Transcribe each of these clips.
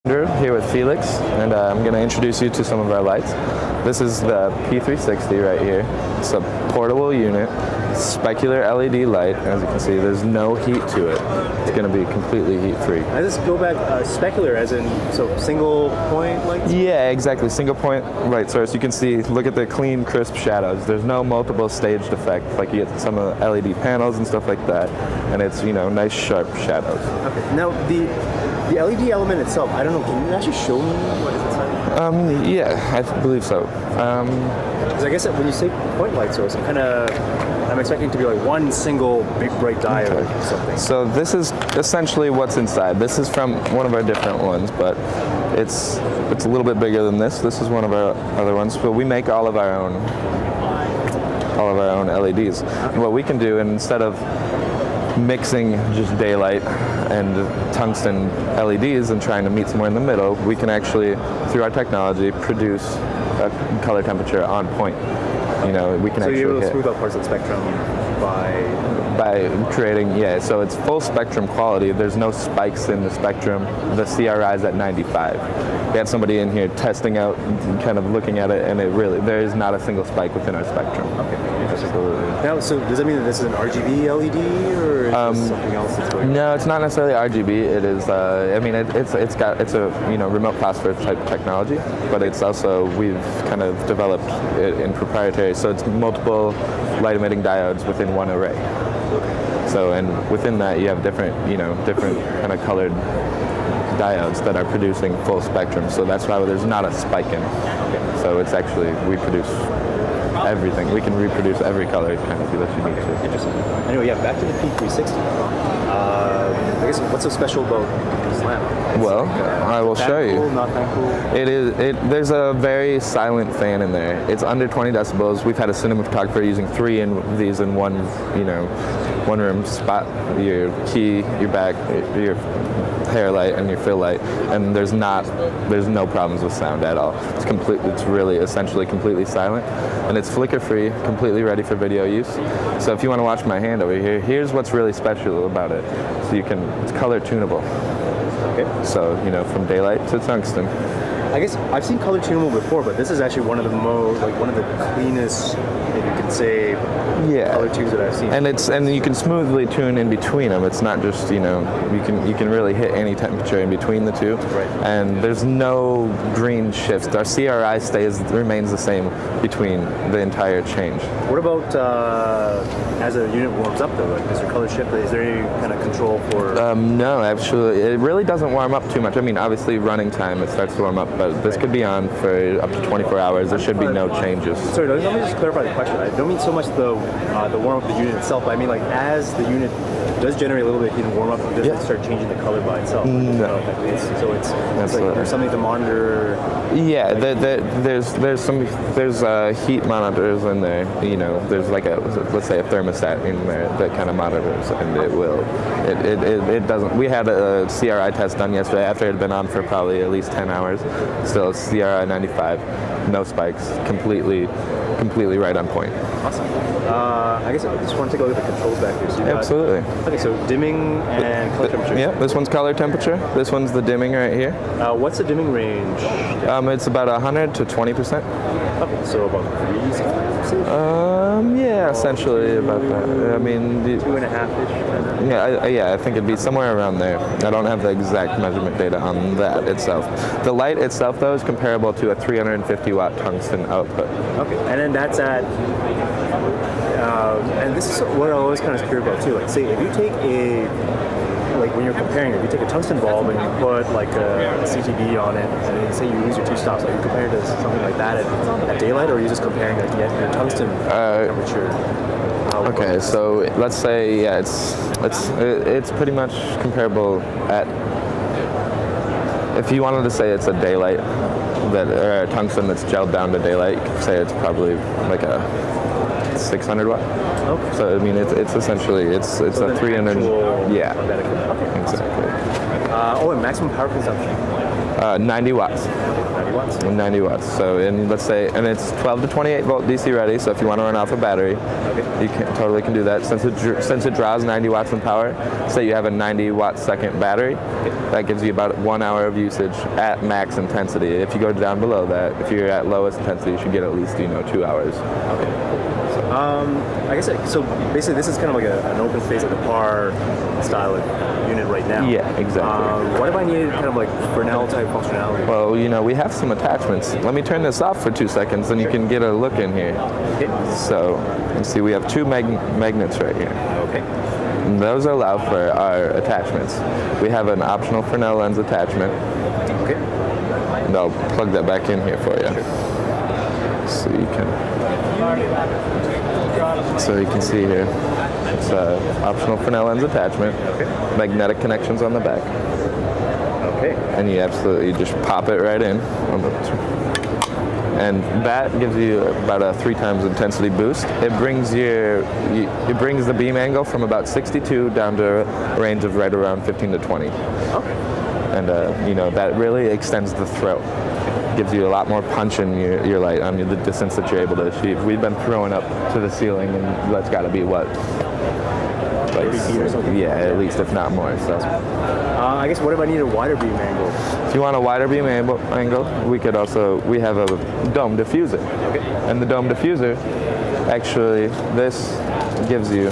Here with Fiilex, and I'm going to introduce you to some of our lights. This is the P360 right here. It's a portable unit, specular LED light. As you can see, there's no heat to it. It's going to be completely heat-free. I just go back specular, as in single point lights? Yeah, exactly. Single point light source. You can see, look at the clean, crisp shadows. There's no multiple staged effect like you get in some of the LED panels and stuff like that. And it's, nice, sharp shadows. Okay. Now, the LED element itself, I don't know, can you actually show me what is inside? Yeah, I believe so. Because I guess when you say point light source, I'm expecting it to be like one single big bright diode or something. So this is essentially what's inside. This is from one of our different ones, but it's a little bit bigger than this. This is one of our other ones, but we make all of our own LEDs. And what we can do, and instead of mixing just daylight and tungsten LEDs and trying to meet somewhere in the middle, we can actually, through our technology, produce a color temperature on point. We can so actually you're able to smooth out parts of the spectrum by creating, so it's full spectrum quality. There's no spikes in the spectrum. The CRI is at 95. We had somebody in here testing out, kind of looking at it, and there is not a single spike within our spectrum. Okay. Now, so does that mean that this is an RGB LED, or is this something else that's going on? No, it's not necessarily RGB. It is. It's a remote phosphor type technology, but it's also, we've kind of developed it in proprietary. So it's multiple light emitting diodes within one array. So, and within that you have different kind of colored diodes that are producing full spectrum. So that's why there's not a spike in it. So it's actually, we produce everything. We can reproduce every color canopy that you need to. Interesting. Anyway, back to the P360. I guess what's so special about this lamp? I will show you. Cool, not that cool? There's a very silent fan in there. It's under 20 decibels. We've had a cinematographer using 3 in these in one room. Spot your key, your back, your hair light, and your fill light, and there's no problems with sound at all. It's really essentially completely silent, and it's flicker free, completely ready for video use. So if you want to watch my hand over here, here's what's really special about it. So it's color tunable. Okay. So from daylight to tungsten. I guess I've seen color tunable before, but this is actually one of the cleanest, if you can say, color tunes that I've seen. And you can smoothly tune in between them. It's not just you can really hit any temperature in between the two. Right. And there's no green shifts. Our CRI remains the same between the entire change. What about as a unit warms up though? Is there color shift? Is there any kind of control for? No, actually, it really doesn't warm up too much. I mean, obviously, running time it starts to warm up, but this could be on for up to 24 hours. There should be no changes. Sorry, let me just clarify the question. I don't mean so much the warm up of the unit itself, but I mean as the unit does generate a little bit of heat and warm up, does it start changing the color by itself? No. So it's like there's something to monitor. Yeah, there's heat monitors in there. There's like let's say a thermostat in there that kind of monitors, and it doesn't. We had a CRI test done yesterday after it had been on for probably at least 10 hours. Still CRI 95, no spikes, completely right on point. Awesome. I guess I just want to take a look at the controls back here. So absolutely. Okay, so dimming and color temperature. Yeah, this one's color temperature. This one's the dimming right here. What's the dimming range? It's about 100 to 20%. Okay, so about 3 yeah, essentially about that. I mean, 2.5-ish. Yeah, I think it'd be somewhere around there. I don't have the exact measurement data on that itself. The light itself, though, is comparable to a 350 watt tungsten output. Okay, and then that's at. And this is what I always kind of curious about too. Like, say if you take when you're comparing it, if you take a tungsten bulb and you put like a CTB on it, and then say you lose your 2 stops, are you comparing it to something like that at daylight, or are you just comparing like your tungsten temperature? Okay, so let's say it's pretty much comparable at. If you wanted to say it's a daylight or a tungsten that's gelled down to daylight, you could say it's probably like a 600 watt. Okay. So I mean, it's essentially it's a 300. Yeah. Okay. Exactly. And maximum power consumption. 90 watts. 90 watts. 90 watts. So, let's say, and it's 12 to 28 volt DC ready. So if you want to run off a battery, you totally can do that. Since it draws 90 watts in power, say you have a 90 watt second battery, that gives you about 1 hour of usage at max intensity. If you go down below that, if you're at lowest intensity, you should get at least 2 hours. Okay. I guess so. Basically, this is kind of like an open phase, like a PAR style of unit right now. Yeah, exactly. What if I needed kind of like Fresnel type functionality? Well, we have some attachments. Let me turn this off for 2 seconds, and you can get a look in here. Okay. So, you see, we have two magnets right here. Okay. And those allow for our attachments. We have an optional Fresnel lens attachment. Okay. And I'll plug that back in here for you. Sure. So you can see here, it's an optional Fresnel lens attachment, magnetic connections on the back, and you absolutely just pop it right in, and that gives you about a 3 times intensity boost. It brings the beam angle from about 62 down to a range of right around 15 to 20, and that really extends the throw. Gives you a lot more punch in your light on the distance that you're able to achieve. We've been throwing up to the ceiling, and that's got to be what? Like, 30 feet or something? Yeah, at least, if not more. So. I guess what if I need a wider beam angle? If you want a wider beam angle, we have a dome diffuser. Okay. And the dome diffuser, actually, this gives you,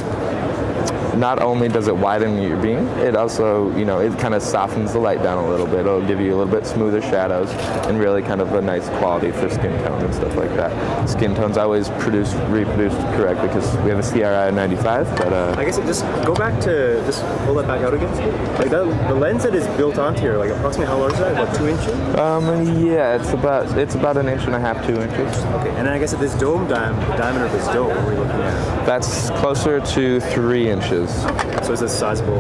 not only does it widen your beam, it also, it kind of softens the light down a little bit. It'll give you a little bit smoother shadows and really kind of a nice quality for skin tone and stuff like that. Skin tone's always reproduced correctly because we have a CRI 95, but... I guess just go back to, just pull that back out again. Like the lens that is built onto here, like approximately how large is that? About 2 inches? Yeah, it's about 1.5 inches, 2 inches. Okay, and then I guess at this dome diameter of this dome, what are we looking at? That's closer to 3 inches. So it's a sizable.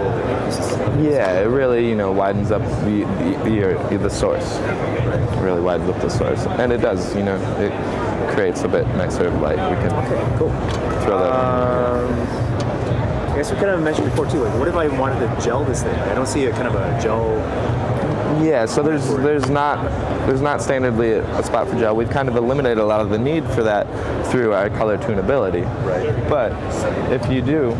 Yeah, it really widens up the source. It really widens up the source, and it does. It creates a bit nicer light. We can cool. Throw that. I guess we kind of mentioned before too. Like, what if I wanted to gel this thing? I don't see a kind of a gel. Yeah, so there's not standardly a spot for gel. We've kind of eliminated a lot of the need for that through our color tunability. Right. But if you do,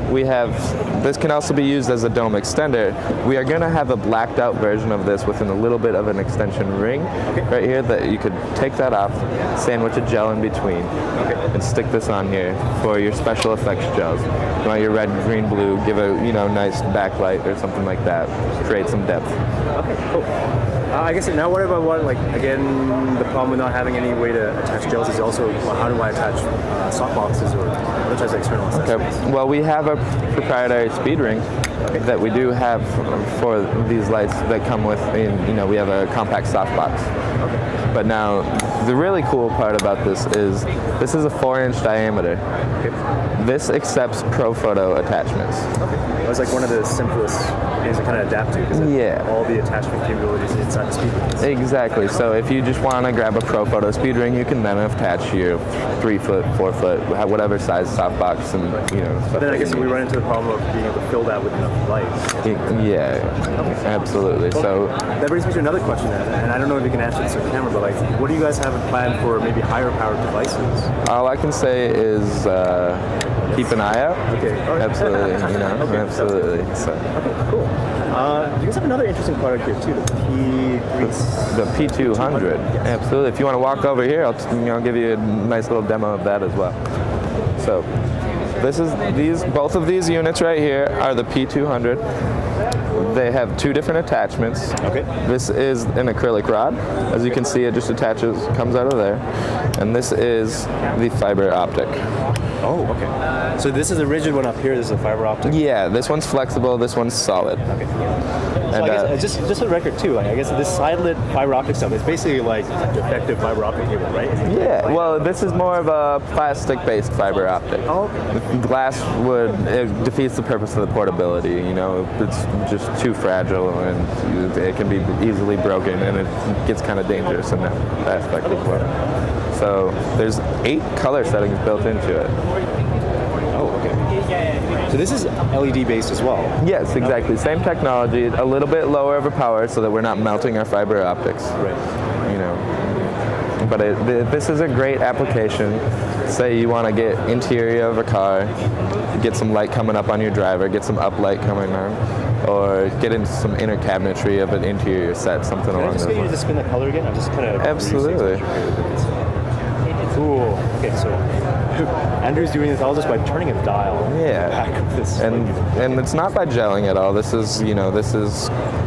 this can also be used as a dome extender. We are going to have a blacked out version of this with a little bit of an extension ring right here that you could take that off, sandwich a gel in between, and stick this on here for your special effects gels. You want your red, green, blue, give a nice backlight or something like that, create some depth. Okay, cool. I guess now what if I want, again, the problem with not having any way to attach gels is also, how do I attach softboxes or other types of external accessories? Okay. Well, we have a proprietary speed ring that we do have for these lights that come with, we have a compact softbox. Okay. But now, the really cool part about this is a 4-inch diameter. Okay. This accepts ProPhoto attachments. Okay. It was one of the simplest things to kind of adapt to because all the attachment capabilities inside the speed ring. Exactly. So if you just want to grab a ProPhoto speed ring, you can then attach your 3-foot, 4-foot, whatever size softbox and stuff. But then I guess we run into the problem of being able to fill that with enough light. Yeah, absolutely. Well, so that brings me to another question then, and I don't know if you can answer this on camera, but what do you guys have in plan for maybe higher powered devices? All I can say is keep an eye out. Okay. All right. Absolutely. Absolutely. So. Okay, cool. You guys have another interesting product here too, the P200. Absolutely. If you want to walk over here, I'll give you a nice little demo of that as well. So, both of these units right here are the P200. They have 2 different attachments. Okay. This is an acrylic rod. As you can see, it just comes out of there. And this is the fiber optic. Oh, okay. So this is a rigid one up here. This is a fiber optic. Yeah, this one's flexible. This one's solid. Okay. So I guess, just for the record too, I guess this side-lit fiber optic stuff is basically like defective fiber optic cable, right? Yeah. Well, this is more of a plastic-based fiber optic. Oh, okay. Glass it defeats the purpose of the portability. It's just too fragile and it can be easily broken, and it gets kind of dangerous in that aspect as well. So there's 8 color settings built into it. Oh, okay. So So this is LED based as well. Yes, exactly. Same technology, a little bit lower of a power so that we're not melting our fiber optics. Right. You know. But this is a great application. Say you want to get interior of a car, get some light coming up on your driver, get some uplight coming on, or get into some inner cabinetry of an interior set, something along those lines. Can I just get you to spin the color again? I'm just kind of... Absolutely. Cool. Okay, so Andrew's doing this all just by turning a dial. Yeah. Back of this. And it's not by gelling at all. This is,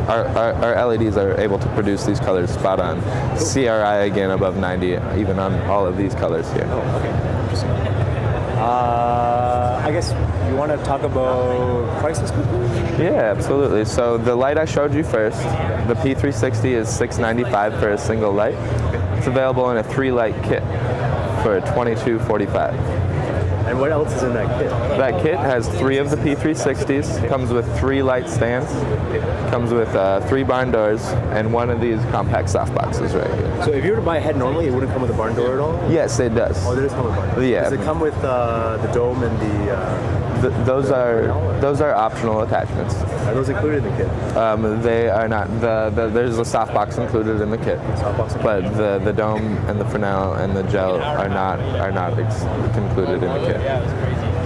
our LEDs are able to produce these colors spot on. CRI again above 90, even on all of these colors here. Oh, okay. Interesting. I guess you want to talk about prices quickly? Yeah, absolutely. So the light I showed you first, the P360 is $695 for a single light. It's available in a 3-light kit for $22.45. And what else is in that kit? That kit has 3 of the P360s, comes with 3 light stands, comes with 3 barn doors, and 1 of these compact softboxes right here. So if you were to buy a head normally, it wouldn't come with a barn door at all? Yes, it does. Oh, it does come with a barn door? Yeah. Does it come with the dome and those are optional attachments. Are those included in the kit? They are not. There's a softbox included in the kit, but the dome and the Fresnel and the gel are not included in the kit.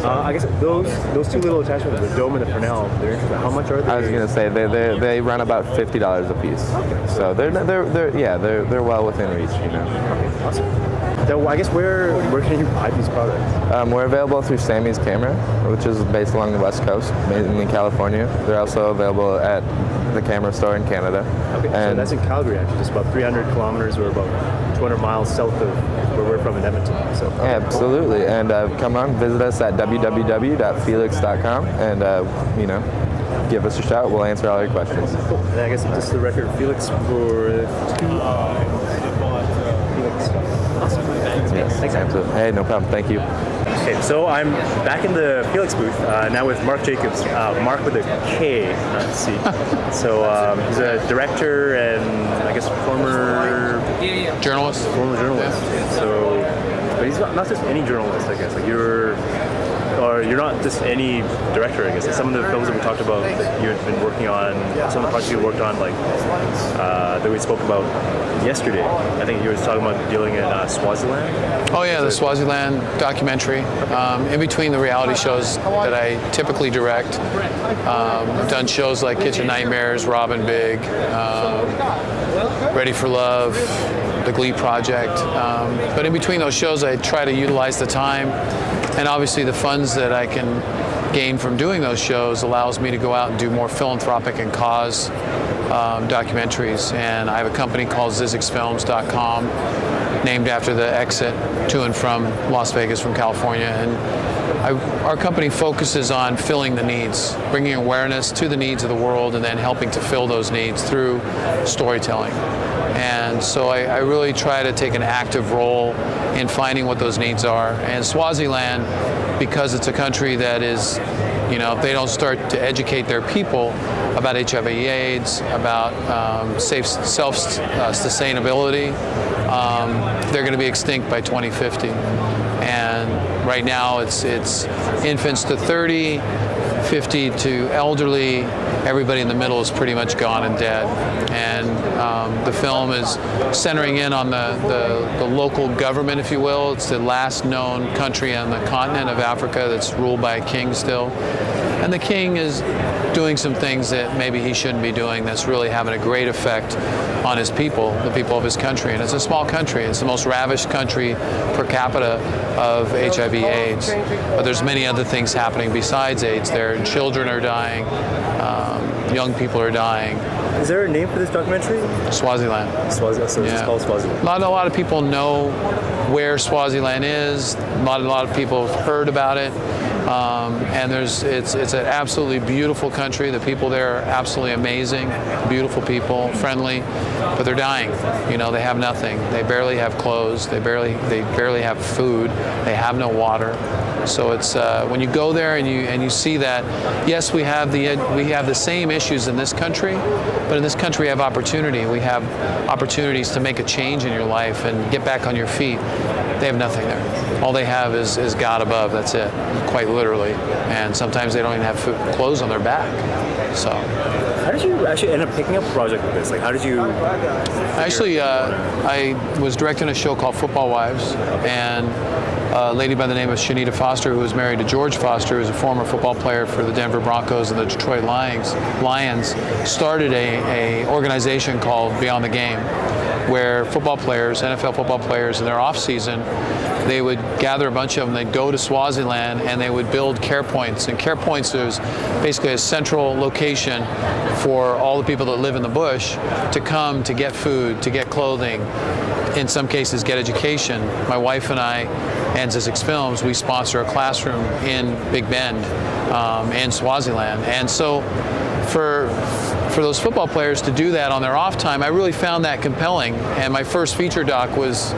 I guess those 2 little attachments, the dome and the Fresnel, they're interesting. How much are they? I was gonna say they run about $50 a piece. So they're well within reach, you know. Okay, awesome. So I guess where can you buy these products? We're available through Sammy's Camera, which is based along the West Coast, mainly California. They're also available at the camera store in Canada. Okay, so that's in Calgary, actually, just about 300 kilometers or about 200 miles south of where we're from in Edmonton. So absolutely, and come on, visit us at www.fiilex.com, and give us a shout. We'll answer all your questions. Cool. And I guess just the record, Fiilex for Fiilex. Awesome. Yes, thanks, absolutely. Hey, no problem. Thank you. Okay, so I'm back in the Fiilex booth now with Mark Jacobs. Mark with a K, not a C. So he's a director and I guess former journalist. Former journalist. So, but he's not just any journalist, I guess. Like you're not just any director, I guess. Like some of the films that we talked about that you've been working on, some of the projects you worked on, like that we spoke about yesterday. I think you were talking about dealing in Swaziland. Oh yeah, the Swaziland documentary. In between the reality shows that I typically direct, I've done shows like Kitchen Nightmares, Robin Big, Ready for Love, The Glee Project. But in between those shows, I try to utilize the time, and obviously the funds that I can gain from doing those shows allows me to go out and do more philanthropic and cause documentaries. And I have a company called ZizixFilms.com, named after the exit to and from Las Vegas from California. And our company focuses on filling the needs, bringing awareness to the needs of the world, and then helping to fill those needs through storytelling. And so I really try to take an active role in finding what those needs are. And Swaziland, because it's a country that is, if they don't start to educate their people about HIV/AIDS, about safe self-sustainability, they're going to be extinct by 2050. And right now it's infants to 30, 50 to elderly. Everybody in the middle is pretty much gone and dead. And the film is centering in on the local government, if you will. It's the last known country on the continent of Africa that's ruled by a king still. And the king is doing some things that maybe he shouldn't be doing that's really having a great effect on his people, the people of his country. And it's a small country. It's the most ravished country per capita of HIV/AIDS. But there's many other things happening besides AIDS there. Children are dying. Young people are dying. Is there a name for this documentary? Swaziland. Swaziland. So it's called Swaziland. Not a lot of people know where Swaziland is. Not a lot of people have heard about it. And it's an absolutely beautiful country. The people there are absolutely amazing, beautiful people, friendly, but they're dying. They have nothing. They barely have clothes. They barely have food. They have no water. So it's when you go there and you see that, yes, we have the same issues in this country, but in this country we have opportunity. We have opportunities to make a change in your life and get back on your feet. They have nothing there. All they have is God above. That's it, quite literally. And sometimes they don't even have clothes on their back. So. How did you actually end up picking up a project like this? Like, how did you? Actually, I was directing a show called Football Wives, and a lady by the name of Shanita Foster, who was married to George Foster, who's a former football player for the Denver Broncos and the Detroit Lions, started a organization called Beyond the Game, where football players, NFL football players, in their off season, they would gather a bunch of them, they'd go to Swaziland and they would build care points. And care points is basically a central location for all the people that live in the bush to come to get food, to get clothing, in some cases get education. My wife and I, and Zizix Films, we sponsor a classroom in Big Bend, in Swaziland. And so for those football players to do that on their off time, I really found that compelling. And my first feature doc was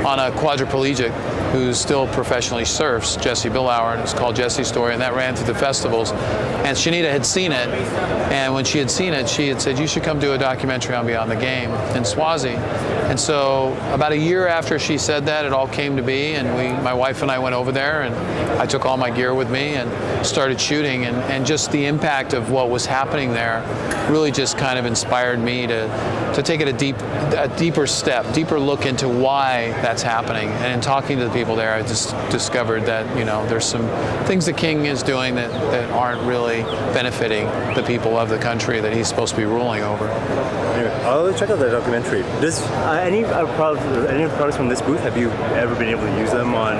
on a quadriplegic who still professionally surfs, Jesse Billauer, and it's called Jesse's Story, and that ran through the festivals. And Shanita had seen it, and when she had seen it, she had said, you should come do a documentary on Beyond the Game in Swazi. And so about a year after she said that, it all came to be, and my wife and I went over there, and I took all my gear with me and started shooting, and just the impact of what was happening there really just kind of inspired me to take it a deeper step, deeper look into why that's happening. And in talking to the people there, I just discovered that, there's some things the king is doing that aren't really benefiting the people of the country that he's supposed to be ruling over. Anyway, I'll check out the documentary. Does any products from this booth, have you ever been able to use them on?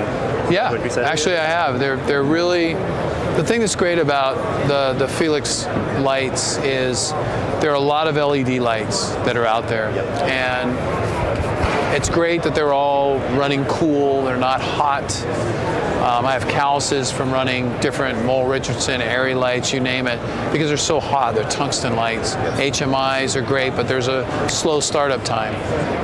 Yeah, actually I have. They're really, the thing that's great about the Fiilex lights is there are a lot of LED lights that are out there. Yep. And it's great that they're all running cool, they're not hot. I have calluses from running different Mole Richardson, Airy lights, you name it, because they're so hot. They're tungsten lights. Yes. HMIs are great, but there's a slow startup time.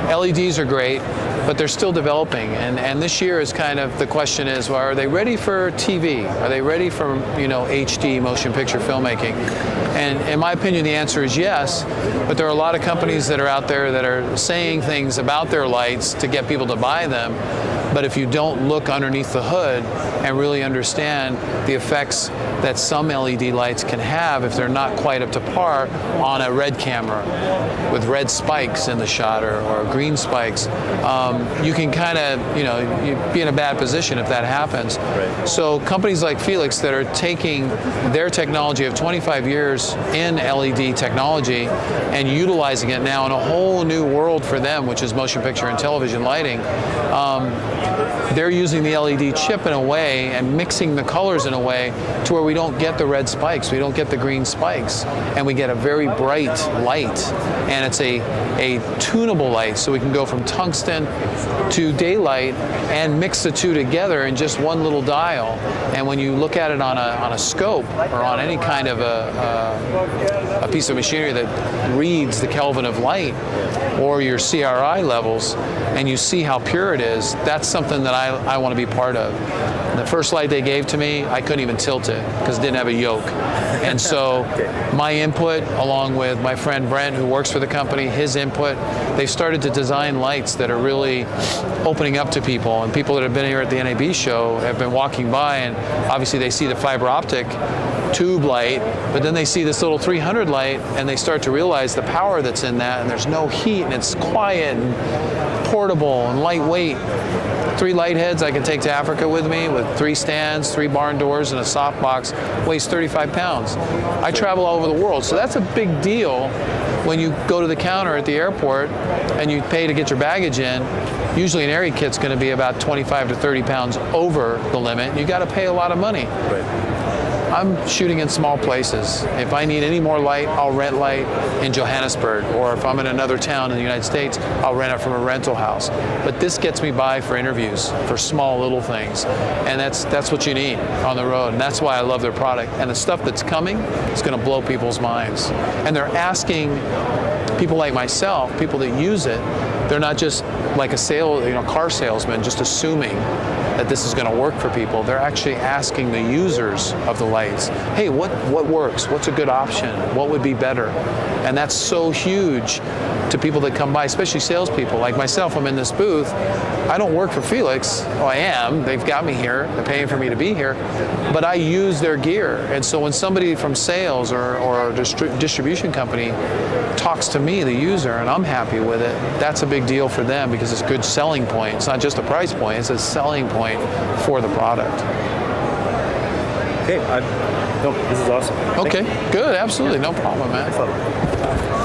LEDs are great, but they're still developing. And this year is kind of, the question is, well, are they ready for TV? Are they ready for, HD motion picture filmmaking? And in my opinion, the answer is yes, but there are a lot of companies that are out there that are saying things about their lights to get people to buy them. But if you don't look underneath the hood and really understand the effects that some LED lights can have if they're not quite up to par on a red camera with red spikes in the shot or green spikes, you can kind of, you'd be in a bad position if that happens. Right. So companies like Fiilex that are taking their technology of 25 years in LED technology and utilizing it now in a whole new world for them, which is motion picture and television lighting, they're using the LED chip in a way and mixing the colors in a way to where we don't get the red spikes, we don't get the green spikes, and we get a very bright light. And it's a tunable light, so we can go from tungsten to daylight and mix the two together in just one little dial. And when you look at it on a scope or on any kind of a piece of machinery that reads the Kelvin of light or your CRI levels, and you see how pure it is, that's something that I want to be part of. The first light they gave to me, I couldn't even tilt it because it didn't have a yoke. And so my input, along with my friend Brent, who works for the company, his input, they've started to design lights that are really opening up to people. And people that have been here at the NAB show have been walking by, and obviously they see the fiber optic tube light, but then they see this little 300 light and they start to realize the power that's in that, and there's no heat and it's quiet and portable and lightweight. 3 light heads I can take to Africa with me with 3 stands, 3 barn doors, and a softbox, weighs 35 pounds. I travel all over the world, so that's a big deal when you go to the counter at the airport and you pay to get your baggage in. Usually an Airy kit's going to be about 25 to 30 pounds over the limit. You got to pay a lot of money. Right. I'm shooting in small places. If I need any more light, I'll rent light in Johannesburg, or if I'm in another town in the United States, I'll rent it from a rental house. But this gets me by for interviews, for small little things, and that's what you need on the road, and that's why I love their product. And the stuff that's coming is going to blow people's minds. And they're asking people like myself, people that use it, they're not just like a car salesman, just assuming that this is going to work for people. They're actually asking the users of the lights, hey, what works? What's a good option? What would be better? And that's so huge to people that come by, especially salespeople. Like myself, I'm in this booth. I don't work for Fiilex. Well, I am. They've got me here. They're paying for me to be here. But I use their gear. And so when somebody from sales or a distribution company talks to me, the user, and I'm happy with it, that's a big deal for them because it's a good selling point. It's not just a price point, it's a selling point for the product. Okay, no, this is awesome. Okay, good, absolutely, no problem, man. Excellent.